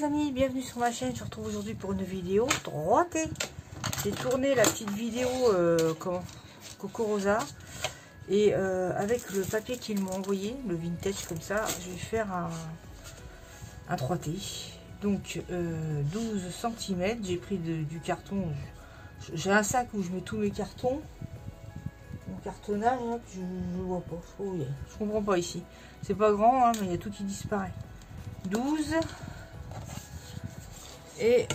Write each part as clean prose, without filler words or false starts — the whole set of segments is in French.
les amis, bienvenue sur ma chaîne. Je vous retrouve aujourd'hui pour une vidéo 3T. J'ai tourné la petite vidéo Coco Rosa. Et avec le papier qu'ils m'ont envoyé, le vintage comme ça, je vais faire un 3T. Donc 12 cm, j'ai pris du carton. J'ai un sac où je mets tous mes cartons. Mon cartonnage, là, je ne vois pas. Oh, yeah. Je comprends pas ici. C'est pas grand, hein, mais il y a tout qui disparaît. 12 et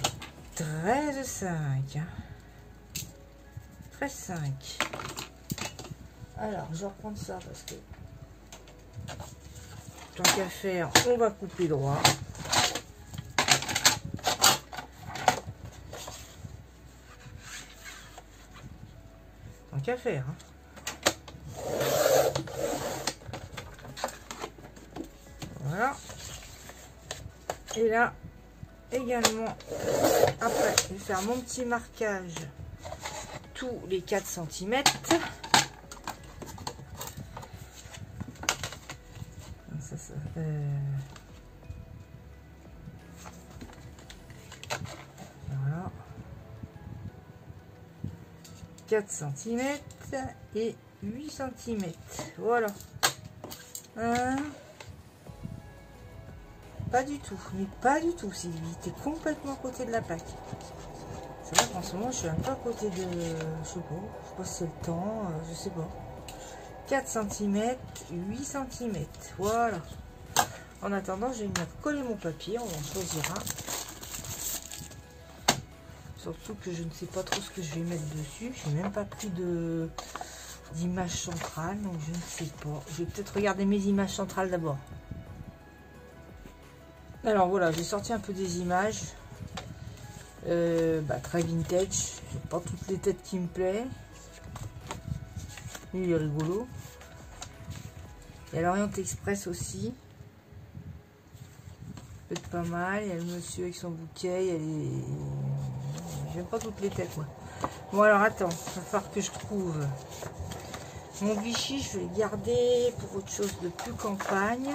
13,5. 13,5. Alors, je vais reprendre ça parce que tant qu'à faire, on va couper droit. Tant qu'à faire. Hein. Voilà. Et là, également, après, je vais faire mon petit marquage tous les 4 cm. Voilà. 4 cm et 8 cm. Voilà. Pas du tout, mais pas du tout, Sylvie. T'es complètement à côté de la plaque. C'est vrai qu'en ce moment, je suis un peu à côté de... Je sais pas si c'est le temps, je sais pas. 4 cm, 8 cm. Voilà. En attendant, je vais venir coller mon papier. On en choisira. Surtout que je ne sais pas trop ce que je vais mettre dessus. Je n'ai même pas pris d'image centrale, donc je ne sais pas. Je vais peut-être regarder mes images centrales d'abord. Alors voilà, j'ai sorti un peu des images. Très vintage. J'ai pas toutes les têtes qui me plaisent. Lui, il est rigolo. Il y a l'Orient Express aussi. Peut-être pas mal. Il y a le monsieur avec son bouquet. Il y a les... J'aime pas toutes les têtes, moi. Bon, alors attends. Il va falloir que je trouve mon Vichy. Je vais le garder pour autre chose de plus campagne.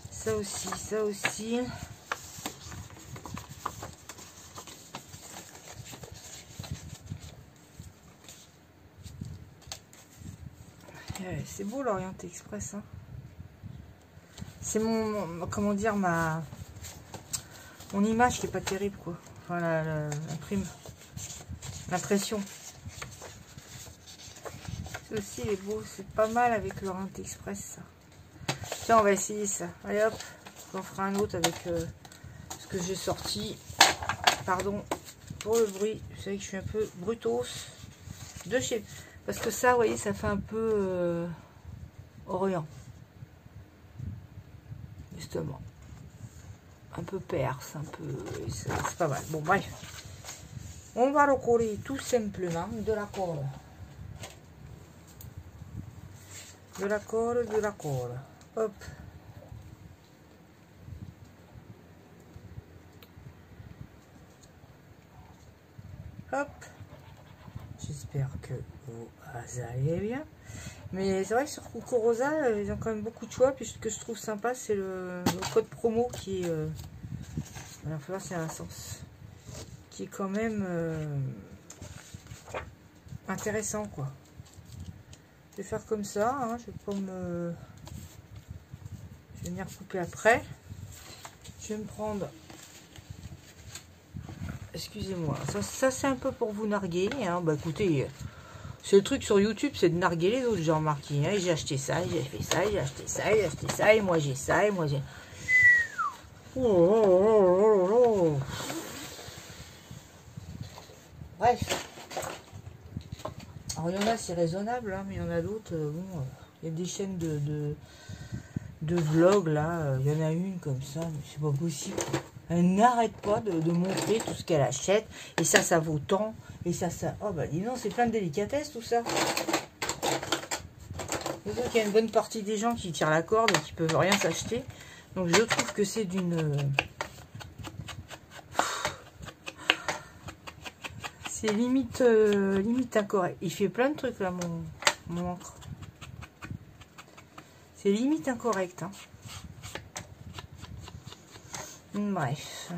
Ça aussi, ça aussi. C'est beau l'Orient Express. Hein. C'est mon, comment dire, mon image qui est pas terrible, quoi. Enfin, l'impression. C'est aussi, il est beau. C'est pas mal avec l'Orient Express, ça. Tiens, on va essayer ça. Allez hop, j'en ferai un autre avec ce que j'ai sorti. Pardon pour le bruit. Vous savez que je suis un peu brutos de chez... Parce que ça, vous voyez, ça fait un peu Orient. Justement. Un peu perse, un peu... C'est pas mal. Bon, bref. On va recoller tout simplement de la colle. De la colle, de la colle. Hop. Hop. J'espère que vous allez bien. Mais c'est vrai que sur Coco Rosa, ils ont quand même beaucoup de choix. Puis ce que je trouve sympa, c'est le code promo qui est... alors, faut voir si c'est un sens. Qui est quand même intéressant, quoi. Je vais faire comme ça. Hein, je vais pas me... Je vais venir couper après. Je vais me prendre... Excusez-moi. Ça c'est un peu pour vous narguer. Hein. Bah écoutez, c'est le truc sur YouTube, c'est de narguer les autres, j'ai remarqué. Hein. J'ai acheté ça, j'ai fait ça, j'ai acheté ça, j'ai acheté ça, et moi j'ai ça, et moi j'ai... Oh. Bref. Alors il y en a, c'est raisonnable, hein, mais il y en a d'autres, bon, il y a des chaînes de vlogs, là, il y en a une comme ça, mais c'est pas possible. Elle n'arrête pas de montrer tout ce qu'elle achète. Et ça vaut tant. Et ça... Oh, bah dis donc, c'est plein de délicatesse, tout ça. Donc, il y a une bonne partie des gens qui tirent la corde et qui peuvent rien s'acheter. Donc, je trouve que c'est d'une... C'est limite incorrect. Il fait plein de trucs, là, mon encre. C'est limite incorrect, hein. Bref.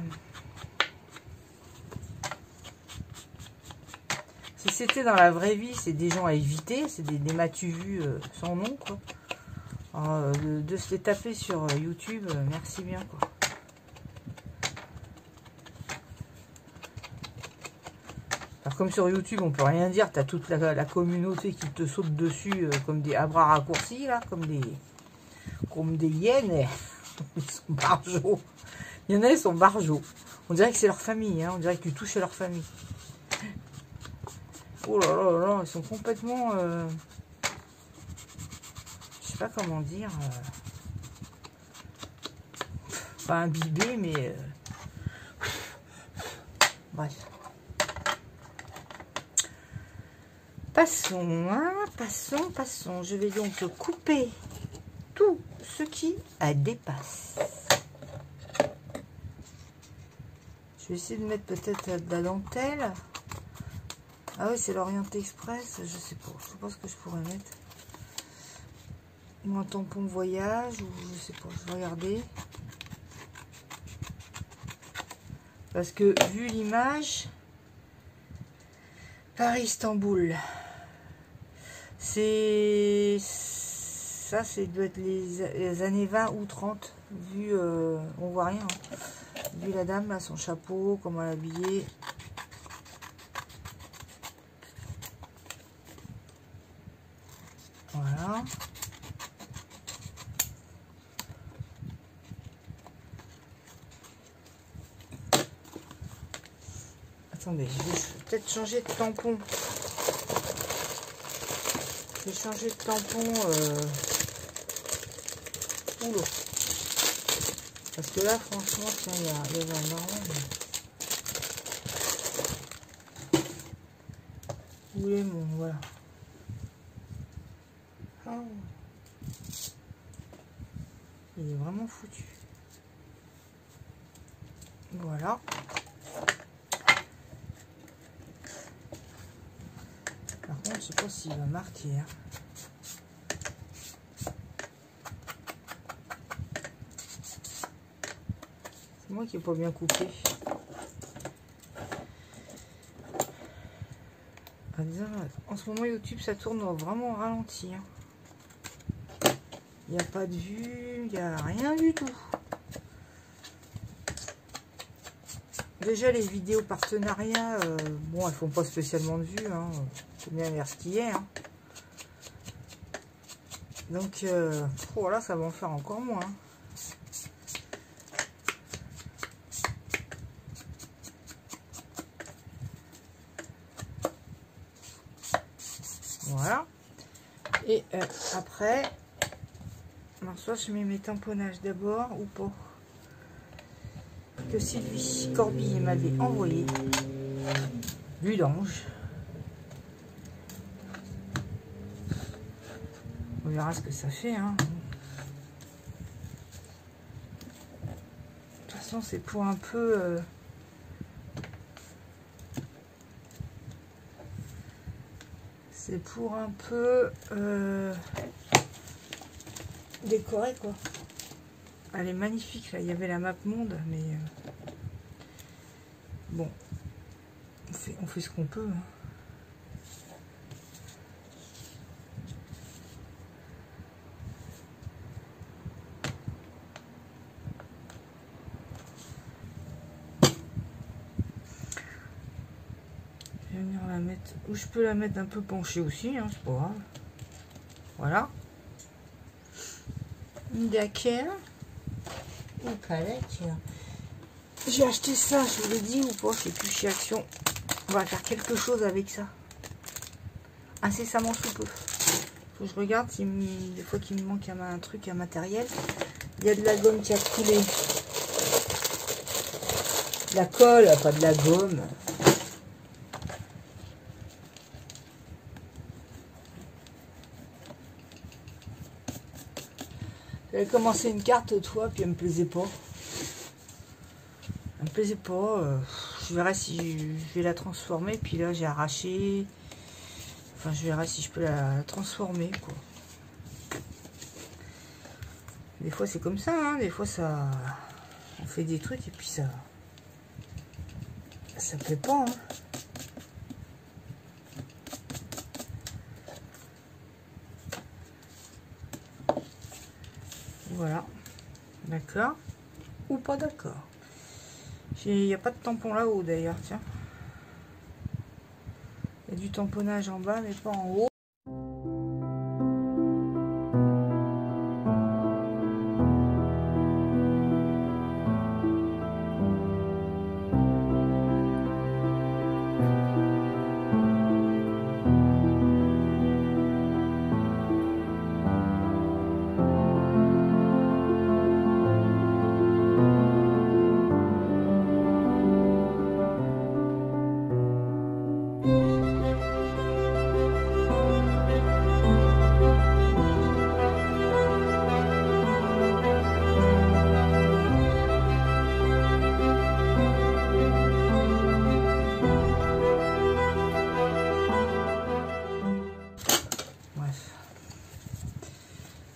Si c'était dans la vraie vie, c'est des gens à éviter. C'est des m'as-tu vu sans nom, quoi. Alors, de se les taper sur YouTube, merci bien, quoi. Alors, comme sur YouTube, on peut rien dire. T'as toute la communauté qui te saute dessus comme des à bras raccourcis, là, comme des hyènes. Ils sont barjots. Il y en a, ils sont barjots. On dirait que c'est leur famille, hein. On dirait que tu touches à leur famille. Oh là là là, ils sont complètement... je sais pas comment dire. Pas imbibés, mais... bref. Passons, hein, passons. Je vais donc couper tout ce qui dépasse. Je vais essayer de mettre peut-être de la dentelle. Ah oui, c'est l'Orient Express. Je sais pas ce que je pourrais mettre. Ou un tampon voyage, ou je sais pas, je vais regarder. Parce que vu l'image, Paris-Istanbul, c'est ça, doit être les années 20 ou 30. Vu, on voit rien. Hein. Vu la dame, là, son chapeau, comment elle est habillée. Voilà. Attendez, je vais peut-être changer de tampon. Je vais changer de tampon. Oula. Parce que là, franchement, tiens, il y avait un marron. Où est mon... Voilà. Oh. Il est vraiment foutu. Voilà. Par contre, je sais pas s'il va marquer. Hein. C'est moi qui n'ai pas bien coupé. En ce moment, YouTube, ça tourne vraiment au ralenti. Hein. Il n'y a pas de vue, il n'y a rien du tout. Déjà, les vidéos partenariats, bon, elles font pas spécialement de vues. Hein. C'est bien vers ce qui est. Hein. Donc, oh là, ça va en faire encore moins. Hein. Voilà. Et après, alors soit je mets mes tamponnages d'abord ou pas. Que Sylvie Corbier m'avait envoyé du l'ange. On verra ce que ça fait. Hein. De toute façon, c'est pour un peu... c'est pour un peu décorer, quoi. Elle est magnifique, là. Il y avait la map monde, mais... bon. On fait ce qu'on peut. Hein. Je vais venir la mettre... ou je peux la mettre un peu penchée aussi, hein, c'est pas grave. Voilà. D'accord. J'ai acheté ça, je vous l'ai dit ou pas, je sais plus, chez Action. On va faire quelque chose avec ça. Incessamment sous peu. Faut que je regarde si des fois qu'il me manque un truc, un matériel. Il y a de la gomme qui a coulé. De la colle, pas de la gomme. J'avais commencé une carte, toi, puis elle me plaisait pas. Elle me plaisait pas. Je verrai si je vais la transformer. Puis là, j'ai arraché. Enfin, je verrai si je peux la transformer, quoi. Des fois, c'est comme ça, hein. Des fois, ça On fait des trucs et puis ça plaît pas, hein. Voilà, d'accord ou pas d'accord. Il n'y a pas de tampon là-haut d'ailleurs, tiens. Il y a du tamponnage en bas mais pas en haut.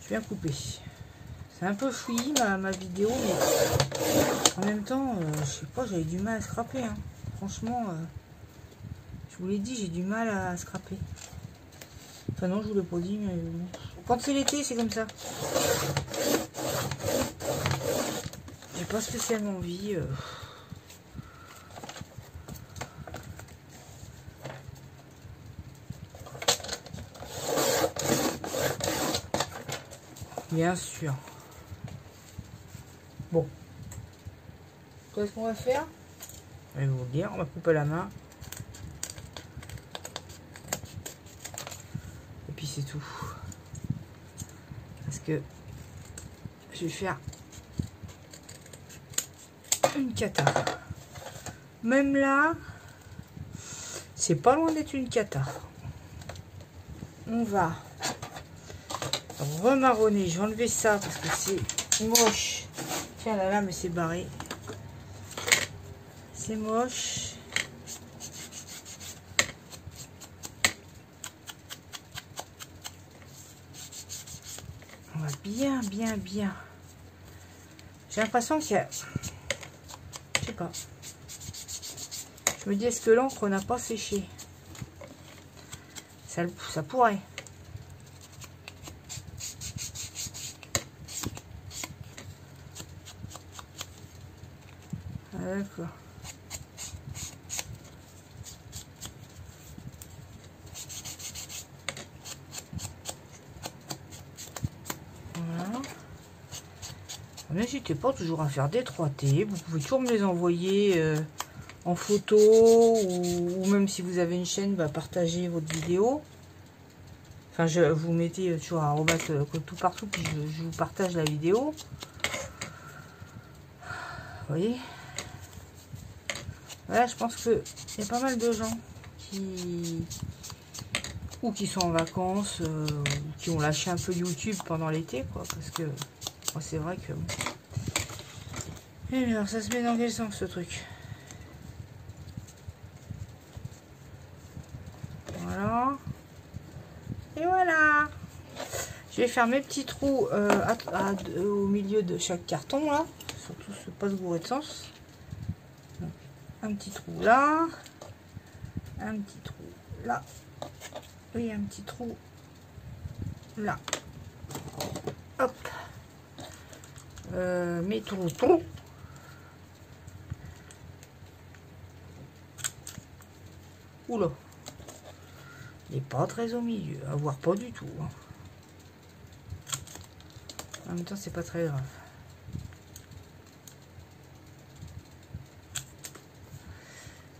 Bien coupé. C'est un peu fouillis ma vidéo, mais en même temps, je sais pas, j'avais du mal à scraper. Hein. Franchement, je vous l'ai dit, j'ai du mal à scraper. Enfin non, je vous l'ai pas dit, mais bon. Quand c'est l'été, c'est comme ça. J'ai pas spécialement envie. Bien sûr. Bon. Qu'est-ce qu'on va faire? Je vais vous le dire, on va couper la main. Et puis c'est tout. Parce que je vais faire une cata. Même là, c'est pas loin d'être une cata. On va remarronner. Je vais enlever ça parce que c'est moche. Tiens, la lame s'est barrée. C'est moche. On va bien. J'ai l'impression qu'il y a... Je sais pas. Je me dis, est-ce que l'encre n'a pas séché? Ça pourrait. D'accord. Voilà. N'hésitez pas toujours à faire des 3T. Vous pouvez toujours me les envoyer en photo ou même si vous avez une chaîne, bah, partagez votre vidéo. Enfin, vous mettez toujours à rebattre tout partout, puis je vous partage la vidéo. Vous voyez? Voilà, je pense qu'il y a pas mal de gens qui sont en vacances, ou qui ont lâché un peu YouTube pendant l'été, quoi, parce que moi, c'est vrai que... Et alors, ça se met dans quel sens, ce truc? Voilà. Et voilà. Je vais faire mes petits trous au milieu de chaque carton, là. Surtout, ne pas se bourrer de sens. Un petit trou là, un petit trou là, et un petit trou là. Hop, mes trous. Oula, il n'est pas très au milieu, à voir pas du tout. Hein. En même temps, c'est pas très grave.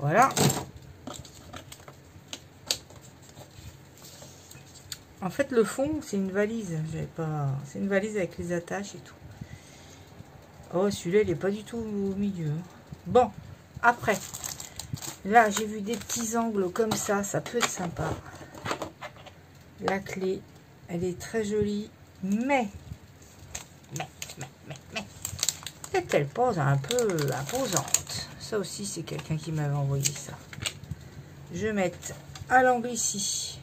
Voilà. En fait, le fond, c'est une valise. C'est une valise avec les attaches et tout. Oh, celui-là, il n'est pas du tout au milieu. Bon, après. Là, j'ai vu des petits angles comme ça. Ça peut être sympa. La clé, elle est très jolie. Mais peut-être qu'elle pose un peu imposante. Ça aussi, c'est quelqu'un qui m'avait envoyé ça. Je vais mettre à l'angle ici.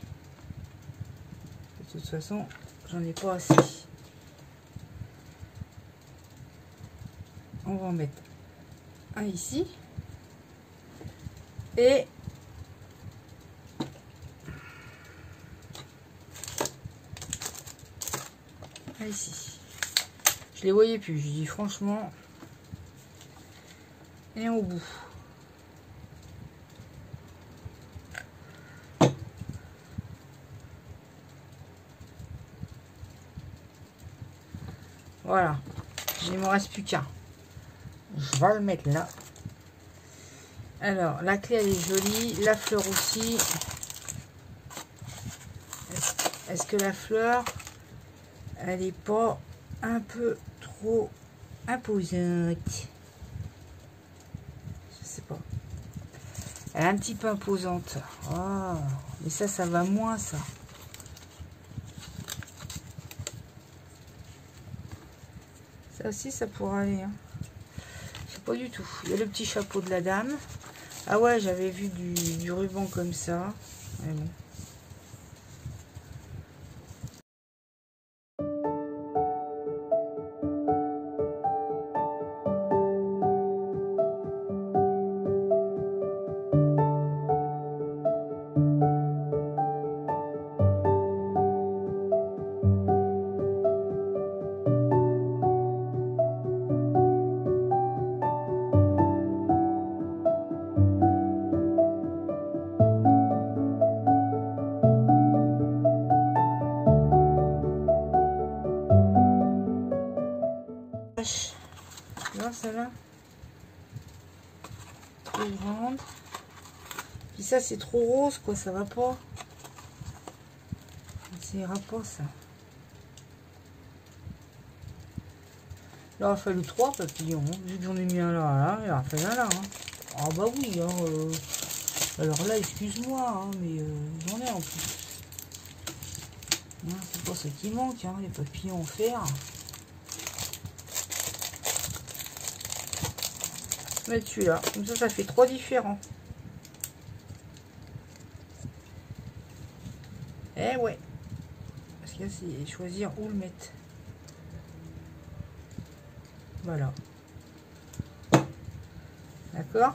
De toute façon, j'en ai pas assez. on va en mettre un ici. Et un ici. Je les voyais plus, je dis franchement. Et au bout. Voilà, il ne me reste plus qu'un. Je vais le mettre là. Alors, la clé, elle est jolie. La fleur aussi. Est-ce que la fleur, elle n'est pas un peu trop imposante? Je sais pas. Elle est un petit peu imposante. Oh, mais ça va moins, ça. Ça aussi, ça pourra aller. Hein. Je sais pas du tout. Il y a le petit chapeau de la dame. Ah ouais, j'avais vu du ruban comme ça. Mais bon. Tu vois celle-là, trop grande. Puis ça c'est trop rose quoi, ça va pas. Ça ira pas ça. Là il a fallu 3 papillons. Vu que j'en ai mis un là, il en a fallu un là. Hein. Ah bah oui. Hein, alors là excuse-moi, hein, mais j'en ai en plus. C'est pas ça qui manque, hein, les papillons en fer. Mettre celui-là, comme ça fait 3 différents. Eh ouais, parce que là c'est choisir où le mettre. Voilà, d'accord.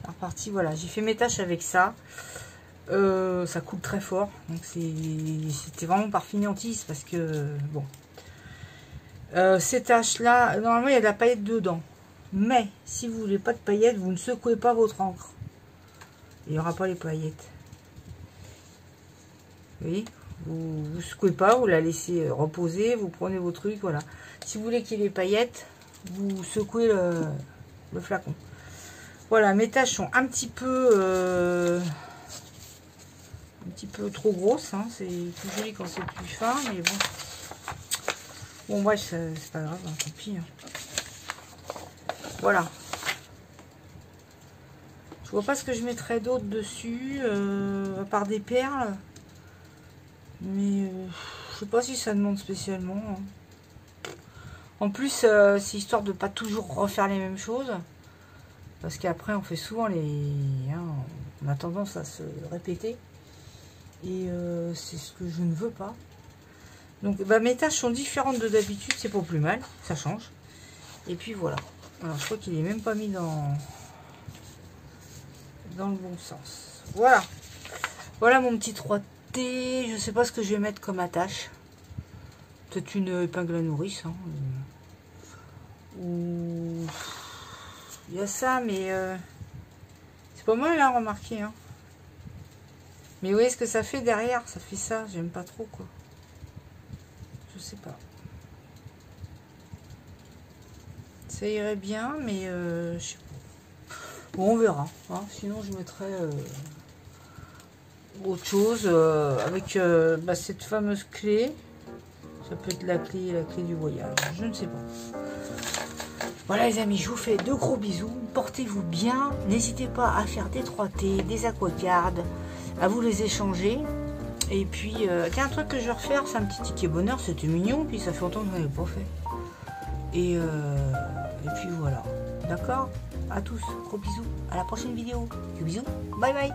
Reparti, voilà, j'ai fait mes tâches avec ça. Ça coule très fort, donc c'était vraiment par fainéantise parce que bon, ces taches là normalement il y a de la paillette dedans, mais si vous voulez pas de paillettes, vous ne secouez pas votre encre, il n'y aura pas les paillettes. Vous voyez, vous secouez pas, vous la laissez reposer, vous prenez vos trucs, voilà. Si vous voulez qu'il y ait les paillettes, vous secouez le flacon. Voilà, mes taches sont un petit peu trop grosse, hein. C'est plus joli quand c'est plus fin, mais bon. Bon, bref, c'est pas grave, hein, tant pis. Hein. Voilà. Je vois pas ce que je mettrais d'autre dessus, à part des perles. Mais je sais pas si ça demande spécialement. Hein. En plus, c'est histoire de pas toujours refaire les mêmes choses. Parce qu'après, on fait souvent les... Hein, on a tendance à se répéter. Et c'est ce que je ne veux pas. Donc bah, mes tâches sont différentes de d'habitude, c'est pas plus mal, ça change. Et puis voilà. Alors je crois qu'il est même pas mis dans le bon sens. Voilà. Voilà mon petit 3T. Je sais pas ce que je vais mettre comme attache. Peut-être une épingle à nourrice. Hein. Ou... Il y a ça, mais c'est pas mal hein, remarquez. Hein. Mais vous voyez ce que ça fait derrière, ça fait ça, j'aime pas trop quoi. Je sais pas. Ça irait bien, mais je sais pas. Bon, on verra. Hein. Sinon, je mettrai autre chose avec bah, cette fameuse clé. Ça peut être la clé du voyage. Je ne sais pas. Voilà les amis, je vous fais de gros bisous. Portez-vous bien. N'hésitez pas à faire des 3T, des aquacards, à vous les échanger. Et puis, tiens, un truc que je vais refaire, c'est un petit ticket bonheur. C'était mignon, puis ça fait longtemps que je n'avais pas fait. Et puis voilà. D'accord? À tous, gros bisous. À la prochaine vidéo. Bisous. Bye bye.